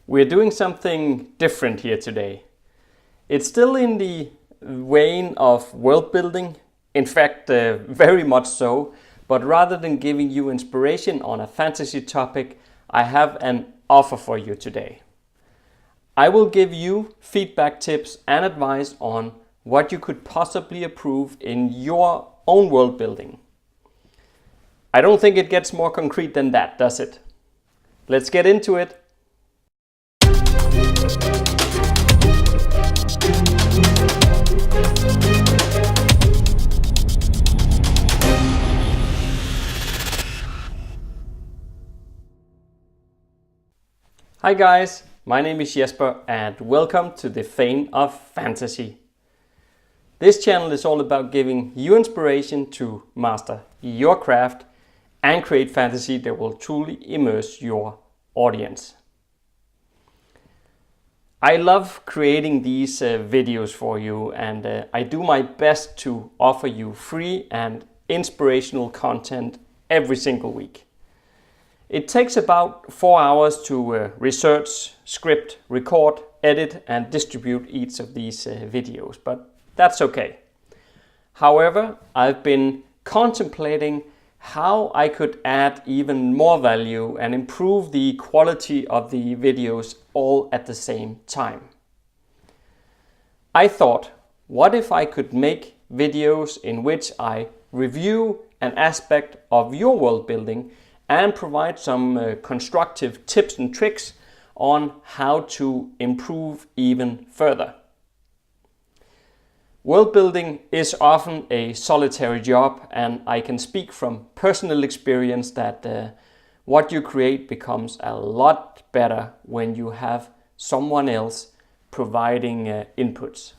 We're doing something different here today. It's still in the vein of world building, in fact very much so, but rather than giving you inspiration on a fantasy topic, I have an offer for you today. I will give you feedback tips and advice on what you could possibly improve in your own world building. I don't think it gets more concrete than that, does it? Let's get into it. Hi guys, my name is Jesper and welcome to the Vein of Fantasy. This channel is all about giving you inspiration to master your craft and create fantasy that will truly immerse your audience. I love creating these videos for you, and I do my best to offer you free and inspirational content every single week. It takes about 4 hours to research, script, record, edit and distribute each of these videos, but that's okay. However, I've been contemplating how I could add even more value and improve the quality of the videos all at the same time. I thought, what if I could make videos in which I review an aspect of your world building and provide some constructive tips and tricks on how to improve even further. World building is often a solitary job, and I can speak from personal experience that what you create becomes a lot better when you have someone else providing inputs.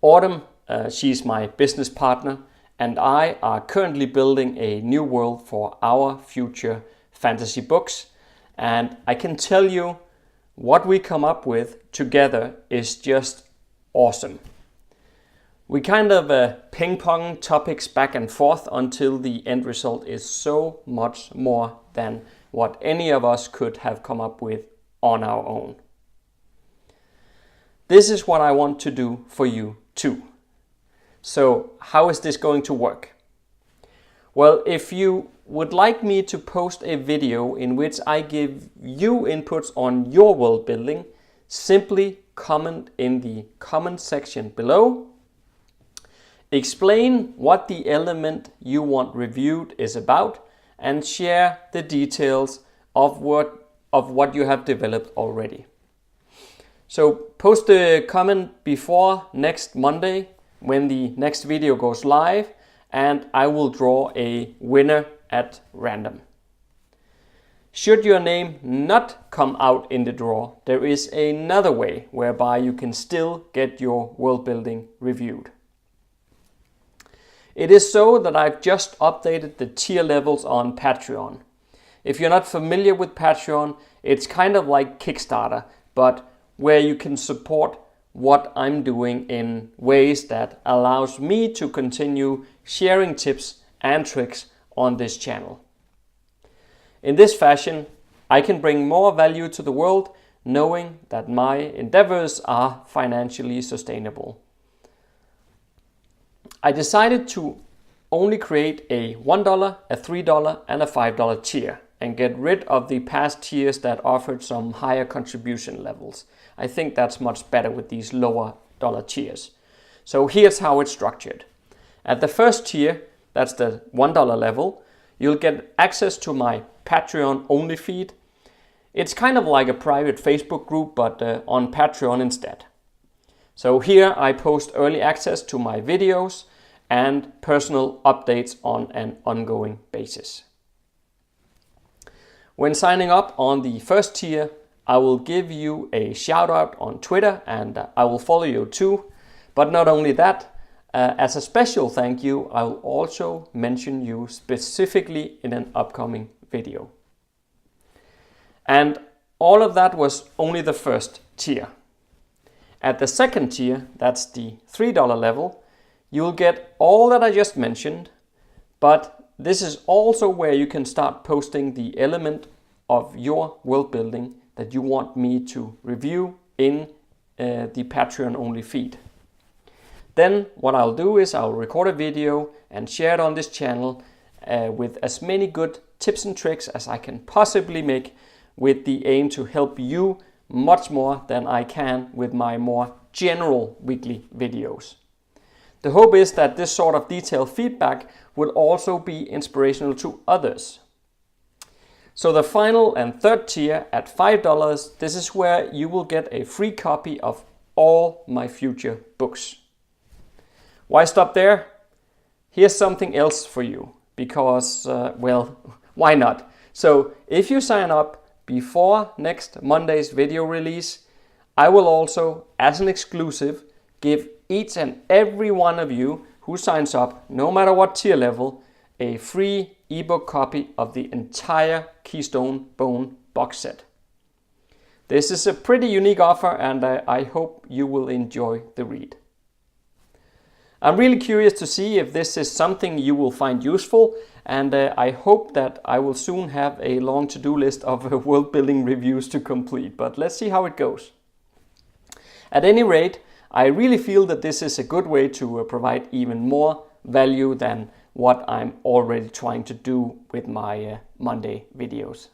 Autumn, she's my business partner, and I are currently building a new world for our future fantasy books, and I can tell you what we come up with together is just awesome. We kind of ping-pong topics back and forth until the end result is so much more than what any of us could have come up with on our own. This is what I want to do for you too. So how is this going to work? Well, if you would like me to post a video in which I give you inputs on your world building, simply comment in the comment section below. Explain what the element you want reviewed is about and share the details of what you have developed already. So post a comment before next Monday when the next video goes live, and I will draw a winner at random. Should your name not come out in the draw, there is another way whereby you can still get your world building reviewed. It is so that I've just updated the tier levels on Patreon. If you're not familiar with Patreon, it's kind of like Kickstarter, but where you can support what I'm doing in ways that allows me to continue sharing tips and tricks on this channel. In this fashion, I can bring more value to the world, knowing that my endeavors are financially sustainable. I decided to only create a $1, a $3 and a $5 tier and get rid of the past tiers that offered some higher contribution levels. I think that's much better with these lower dollar tiers. So here's how it's structured. At the first tier, that's the $1 level, you'll get access to my Patreon only feed. It's kind of like a private Facebook group, but on Patreon instead. So here I post early access to my videos and personal updates on an ongoing basis. When signing up on the first tier, I will give you a shout out on Twitter, and I will follow you too. But not only that, as a special thank you, I will also mention you specifically in an upcoming video. And all of that was only the first tier. At the second tier, that's the $3 level, you'll get all that I just mentioned, but this is also where you can start posting the element of your world building that you want me to review in the Patreon only feed. Then what I'll do is I'll record a video and share it on this channel with as many good tips and tricks as I can possibly make, with the aim to help you much more than I can with my more general weekly videos. The hope is that this sort of detailed feedback will also be inspirational to others. So the final and third tier at $5, this is where you will get a free copy of all my future books. Why stop there? Here's something else for you, because, well, why not? So if you sign up before next Monday's video release, I will also, as an exclusive, give each and every one of you who signs up, no matter what tier level, a free ebook copy of the entire Keystone Bone box set. This is a pretty unique offer, and I hope you will enjoy the read. I'm really curious to see if this is something you will find useful, and I hope that I will soon have a long to-do list of world building reviews to complete, but let's see how it goes. At any rate, I really feel that this is a good way to provide even more value than what I'm already trying to do with my Monday videos.